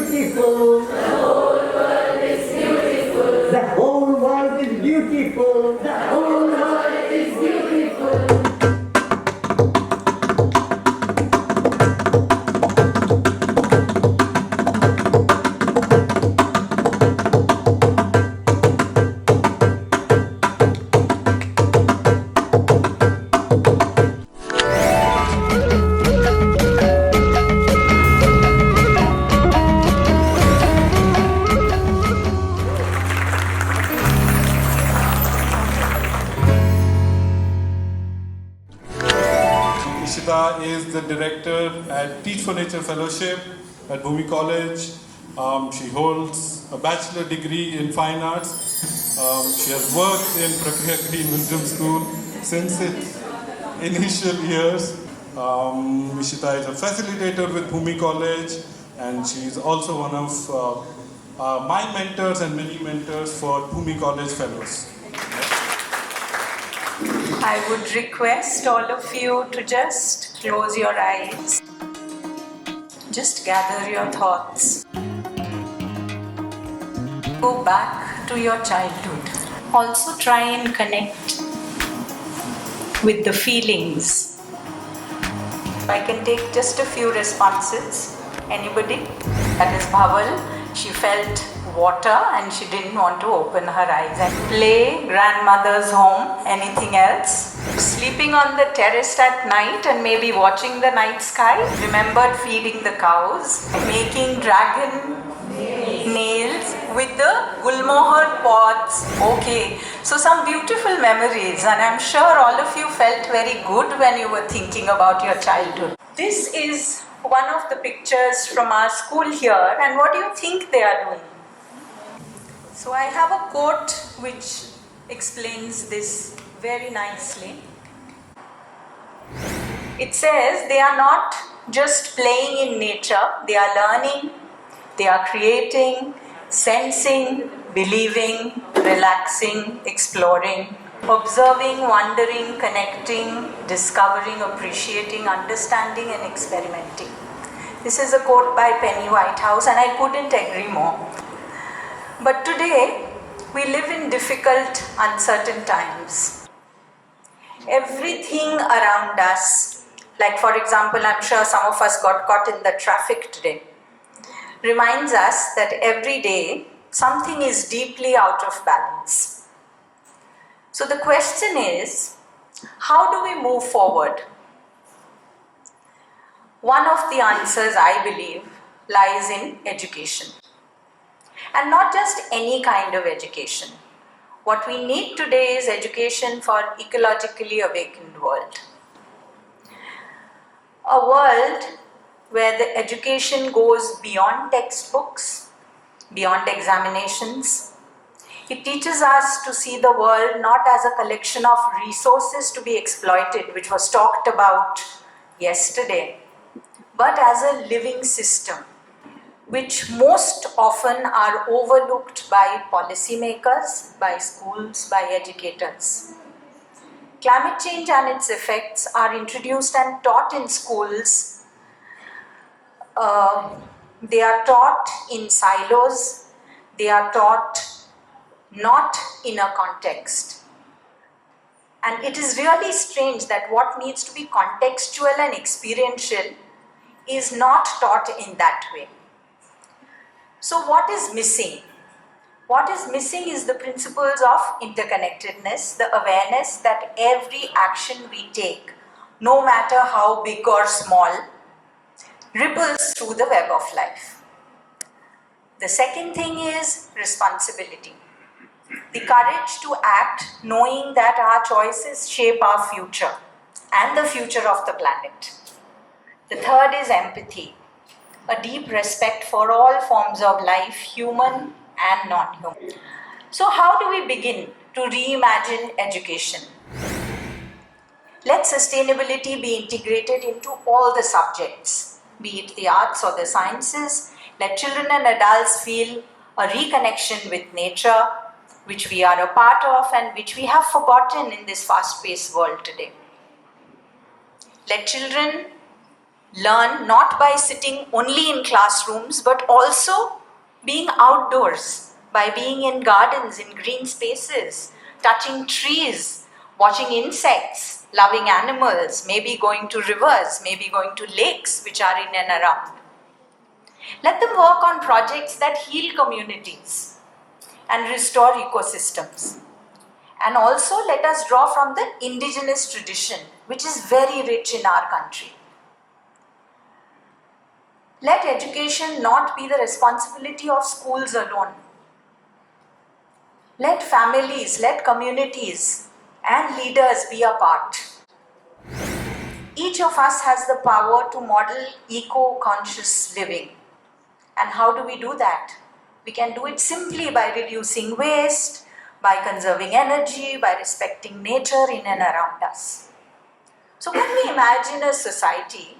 beautiful. The whole world is beautiful. The whole world is beautiful. The whole world is beautiful. Ishita is the director at TFN Fellowship at Bhoomi College. She holds a bachelor degree in fine arts. She has worked in Prakriya Green Wisdom School since its initial years. Ishita is a facilitator with Bhoomi College, and she is also one of my mentors and many mentors for Bhoomi College Fellows. I would request all of you to just close your eyes. Just gather your thoughts. Go back to your childhood. Also try and connect with the feelings. I can take just a few responses. Anybody? That is Bhaval. She felt water and she didn't want to open her eyes. And play, grandmother's home, anything else? Sleeping on the terrace at night and maybe watching the night sky. Remembered feeding the cows. Making dragon nails with the gulmohar pots. Okay, so some beautiful memories, and I'm sure all of you felt very good when you were thinking about your childhood. This is one of the pictures from our school here, and what do you think they are doing? So I have a quote which explains this very nicely. It says, they are not just playing in nature, they are learning, they are creating, sensing, believing, relaxing, exploring, observing, wondering, connecting, discovering, appreciating, understanding, and experimenting. This is a quote by Penny Whitehouse, and I couldn't agree more. But today, we live in difficult, uncertain times. Everything around us, like for example, I'm sure some of us got caught in the traffic today, reminds us that every day something is deeply out of balance. So the question is, how do we move forward? One of the answers, I believe, lies in education. And not just any kind of education. What we need today is education for ecologically awakened world. A world where the education goes beyond textbooks, beyond examinations. It teaches us to see the world not as a collection of resources to be exploited, which was talked about yesterday, but as a living system, which most often are overlooked by policymakers, by schools, by educators. Climate change and its effects are introduced and taught in schools. They are taught in silos. They are taught not in a context. And it is really strange that what needs to be contextual and experiential is not taught in that way. So what is missing? What is missing is the principles of interconnectedness, the awareness that every action we take, no matter how big or small, ripples through the web of life. The second thing is responsibility. The courage to act knowing that our choices shape our future and the future of the planet. The third is empathy. A deep respect for all forms of life, human and non-human. So how do we begin to reimagine education? Let sustainability be integrated into all the subjects, be it the arts or the sciences. Let children and adults feel a reconnection with nature, which we are a part of and which we have forgotten in this fast-paced world today. Let children learn not by sitting only in classrooms but also being outdoors, by being in gardens, in green spaces, touching trees, watching insects, loving animals, maybe going to rivers, maybe going to lakes which are in and around. Let them work on projects that heal communities and restore ecosystems. And also let us draw from the indigenous tradition, which is very rich in our country. Let education not be the responsibility of schools alone. Let families, let communities and leaders be a part. Each of us has the power to model eco-conscious living. And how do we do that? We can do it simply by reducing waste, by conserving energy, by respecting nature in and around us. So can we imagine a society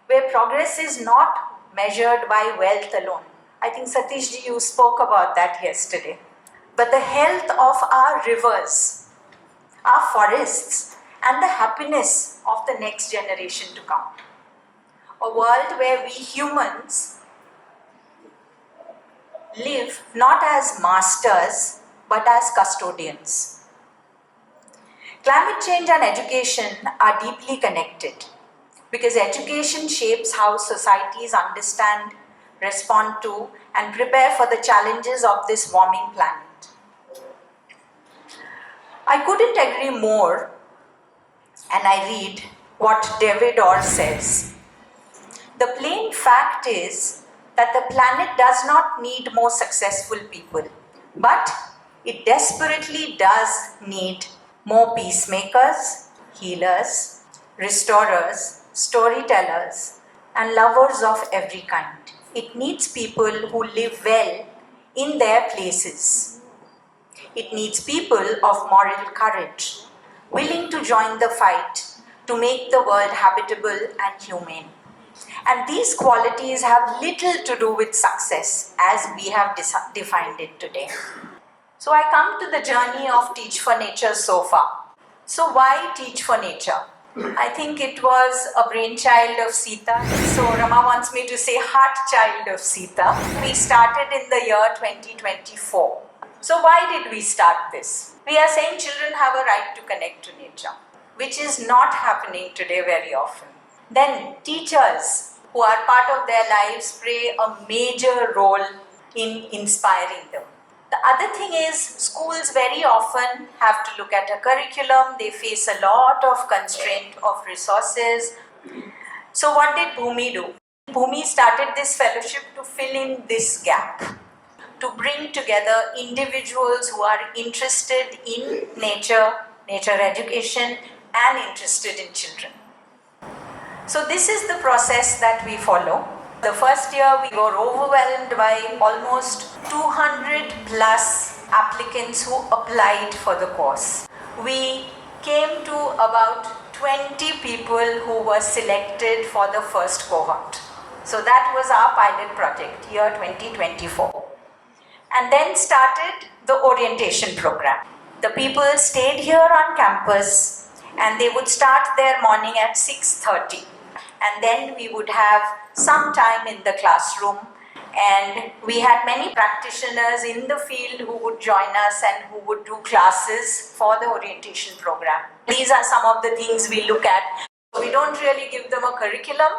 where progress is not measured by wealth alone? I think Satish ji, you spoke about that yesterday. But the health of our rivers, our forests, and the happiness of the next generation to come. A world where we humans live not as masters but as custodians. Climate change and education are deeply connected because education shapes how societies understand, respond to, and prepare for the challenges of this warming planet. I couldn't agree more, and I read what David Orr says. The plain fact is that the planet does not need more successful people, but it desperately does need more peacemakers, healers, restorers, storytellers, and lovers of every kind. It needs people who live well in their places. It needs people of moral courage, willing to join the fight to make the world habitable and humane. And these qualities have little to do with success as we have defined it today. So I come to the journey of Teach for Nature so far. So why Teach for Nature? I think it was a brainchild of Sita. So Rama wants me to say heart child of Sita. We started in the year 2024. So why did we start this? We are saying children have a right to connect to nature, which is not happening today very often. Then teachers who are part of their lives play a major role in inspiring them. The other thing is schools very often have to look at a curriculum. They face a lot of constraint of resources. So what did Bhoomi do? Bhoomi started this fellowship to fill in this gap, to bring together individuals who are interested in nature, nature education, and interested in children. So this is the process that we follow. The first year we were overwhelmed by almost 200 plus applicants who applied for the course. We came to about 20 people who were selected for the first cohort. So that was our pilot project, year 2024. And then started the orientation program. The people stayed here on campus and they would start their morning at 6:30. And then we would have some time in the classroom, and we had many practitioners in the field who would join us and who would do classes for the orientation program. These are some of the things we look at. We don't really give them a curriculum.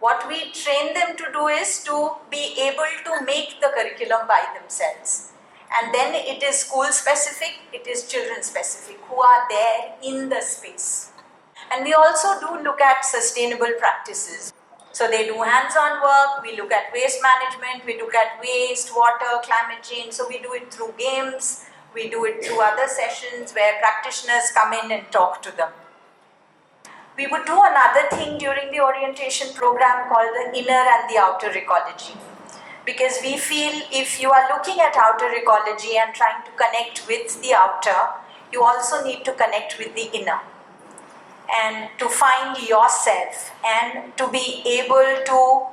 What we train them to do is to be able to make the curriculum by themselves. And then it is school specific, it is children specific who are there in the space. And we also do look at sustainable practices. So they do hands-on work, we look at waste management, we look at waste, water, climate change. So we do it through games, we do it through other sessions where practitioners come in and talk to them. We would do another thing during the orientation program called the inner and the outer ecology. Because we feel if you are looking at outer ecology and trying to connect with the outer, you also need to connect with the inner. And to find yourself and to be able to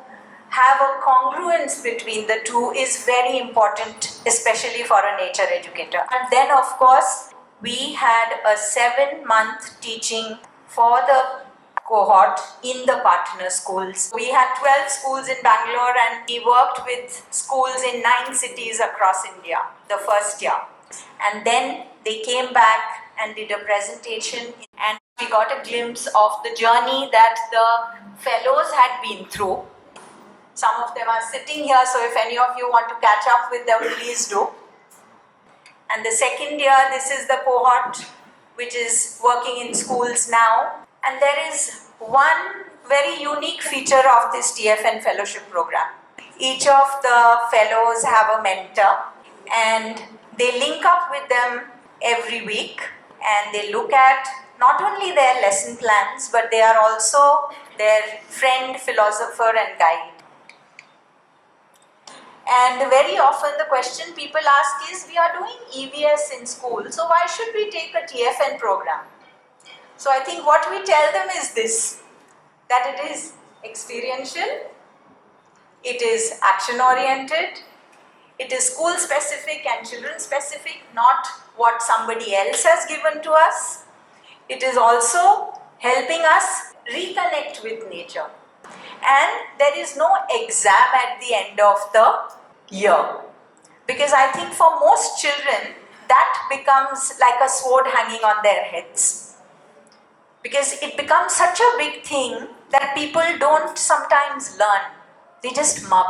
have a congruence between the two is very important, especially for a nature educator. And then of course, we had a 7-month teaching for the cohort in the partner schools. We had 12 schools in Bangalore and we worked with schools in 9 cities across India the first year. And then they came back and did a presentation and we got a glimpse of the journey that the fellows had been through. Some of them are sitting here, so if any of you want to catch up with them, please do. And the second year, this is the cohort which is working in schools now. And there is one very unique feature of this TFN Fellowship program. Each of the fellows have a mentor and they link up with them every week and they look at not only their lesson plans, but they are also their friend, philosopher and guide. And very often the question people ask is, we are doing EVS in school, so why should we take a TFN program? So I think what we tell them is this, that it is experiential, it is action oriented, it is school specific and children specific, not what somebody else has given to us. It is also helping us reconnect with nature. And there is no exam at the end of the year. Because I think for most children, that becomes like a sword hanging on their heads. Because it becomes such a big thing that people don't sometimes learn. They just mug.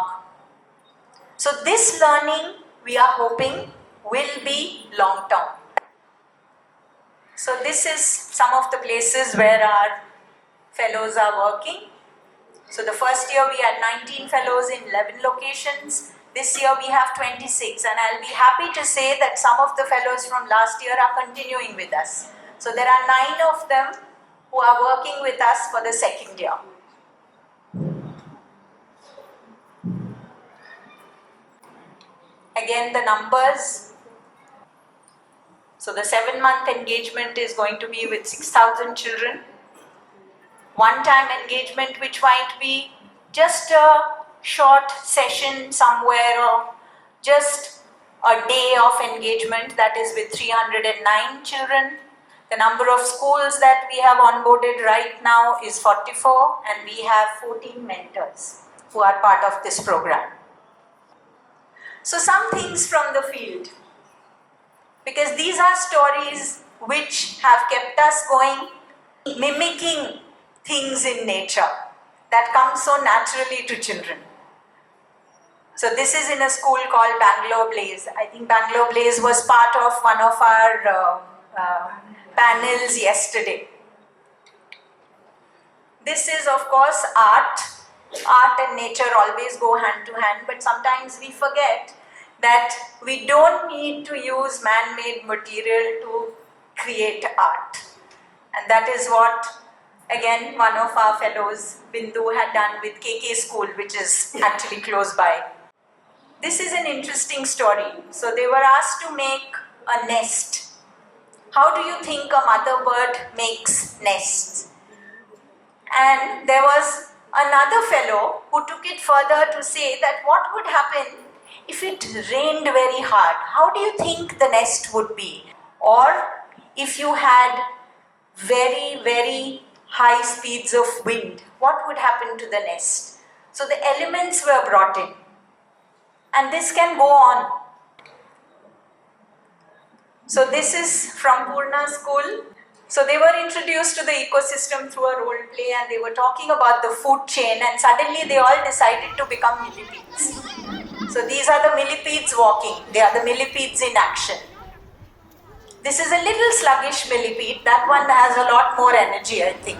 So this learning, we are hoping, will be long term. So this is some of the places where our fellows are working. So the first year we had 19 fellows in 11 locations. This year we have 26, and I'll be happy to say that some of the fellows from last year are continuing with us. So there are 9 of them who are working with us for the second year. Again, the numbers. So the 7-month engagement is going to be with 6,000 children. One-time engagement, which might be just a short session somewhere or just a day of engagement, that is with 309 children. The number of schools that we have onboarded right now is 44 and we have 14 mentors who are part of this program. So some things from the field, because these are stories which have kept us going, mimicking things in nature that come so naturally to children. So this is in a school called Bangalore Blaze. I think Bangalore Blaze was part of one of our panels yesterday. This is of course art. Art and nature always go hand to hand, but sometimes we forget that we don't need to use man-made material to create art. And that is what, again, one of our fellows, Bindu, had done with KK School, which is actually close by. This is an interesting story. So they were asked to make a nest. How do you think a mother bird makes nests? And there was another fellow who took it further to say that what would happen if it rained very hard? How do you think the nest would be? Or if you had very, very high speeds of wind, what would happen to the nest? So the elements were brought in. And this can go on. So this is from Purna School. So they were introduced to the ecosystem through a role play and they were talking about the food chain and suddenly they all decided to become millipedes. So these are the millipedes walking. They are the millipedes in action. This is a little sluggish millipede. That one has a lot more energy, I think.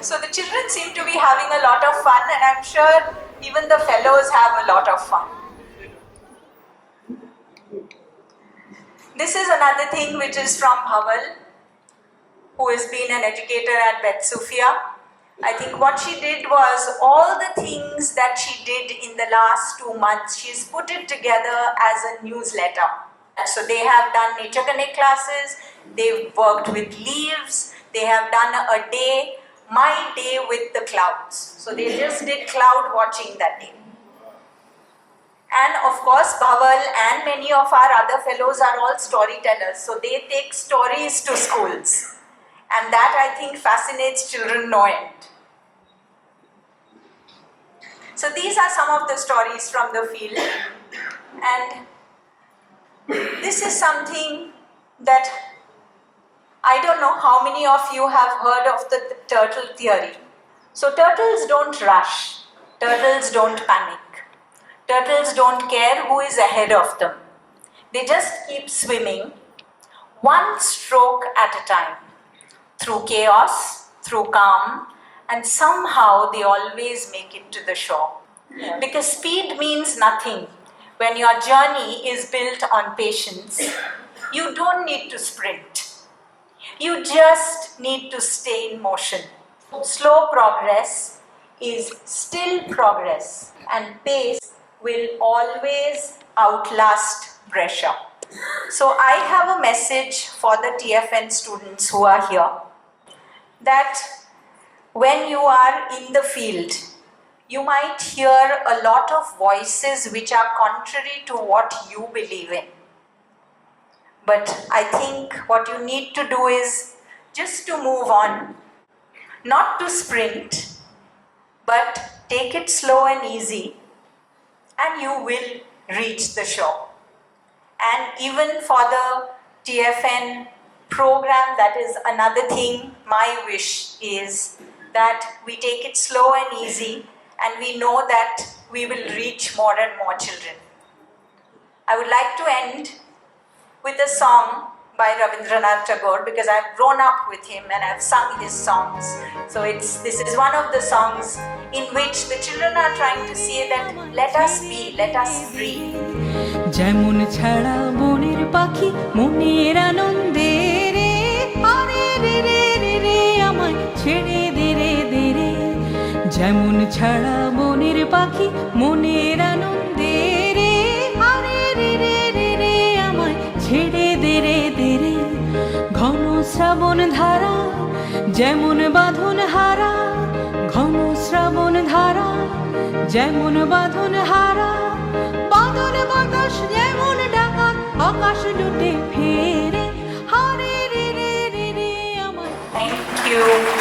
So the children seem to be having a lot of fun and I'm sure even the fellows have a lot of fun. This is another thing which is from Bhaval, who has been an educator at Bet Sufia. I think what she did was all the things that she did in the last 2 months, she's put it together as a newsletter. So they have done Nature Connect classes, they've worked with leaves, they have done a day, my day with the clouds. So they just did cloud watching that day. And of course, Bhaval and many of our other fellows are all storytellers. So they take stories to schools. And that, I think, fascinates children no end. So these are some of the stories from the field. And this is something that I don't know how many of you have heard of the turtle theory. So turtles don't rush. Turtles don't panic. Turtles don't care who is ahead of them. They just keep swimming, one stroke at a time, through chaos, through calm, and somehow they always make it to the shore. Because speed means nothing. When your journey is built on patience, you don't need to sprint. You just need to stay in motion. Slow progress is still progress, and pace will always outlast pressure. So I have a message for the TFN students who are here, that when you are in the field, you might hear a lot of voices which are contrary to what you believe in. But I think what you need to do is just to move on, not to sprint, but take it slow and easy, and you will reach the shore. And even for the TFN program, that is another thing. My wish is that we take it slow and easy, and we know that we will reach more and more children. I would like to end with a song by Rabindranath Tagore, because I've grown up with him and I've sung his songs. So this is one of the songs in which the children are trying to say that let us be, let us free. যেমন ছাড়া বনের পাখি মনের আনন্দে রে আরে রে রে রে রে আমায় ছেড়ে দে রে দে রে যেমন ছাড়া বনের পাখি মনের আনন্দে রে আরে রে রে রে রে আমায় ছেড়ে দে রে দে রে ঘন শ্রাবণ ধারা যেমন বাঁধন হারা ঘন শ্রাবণ ধারা যেমন বাঁধন হারা বাদল বাতাস যেমন ডাকা আকাশ লুটে ফেরে হারে রে রে রে রে আমার Thank you.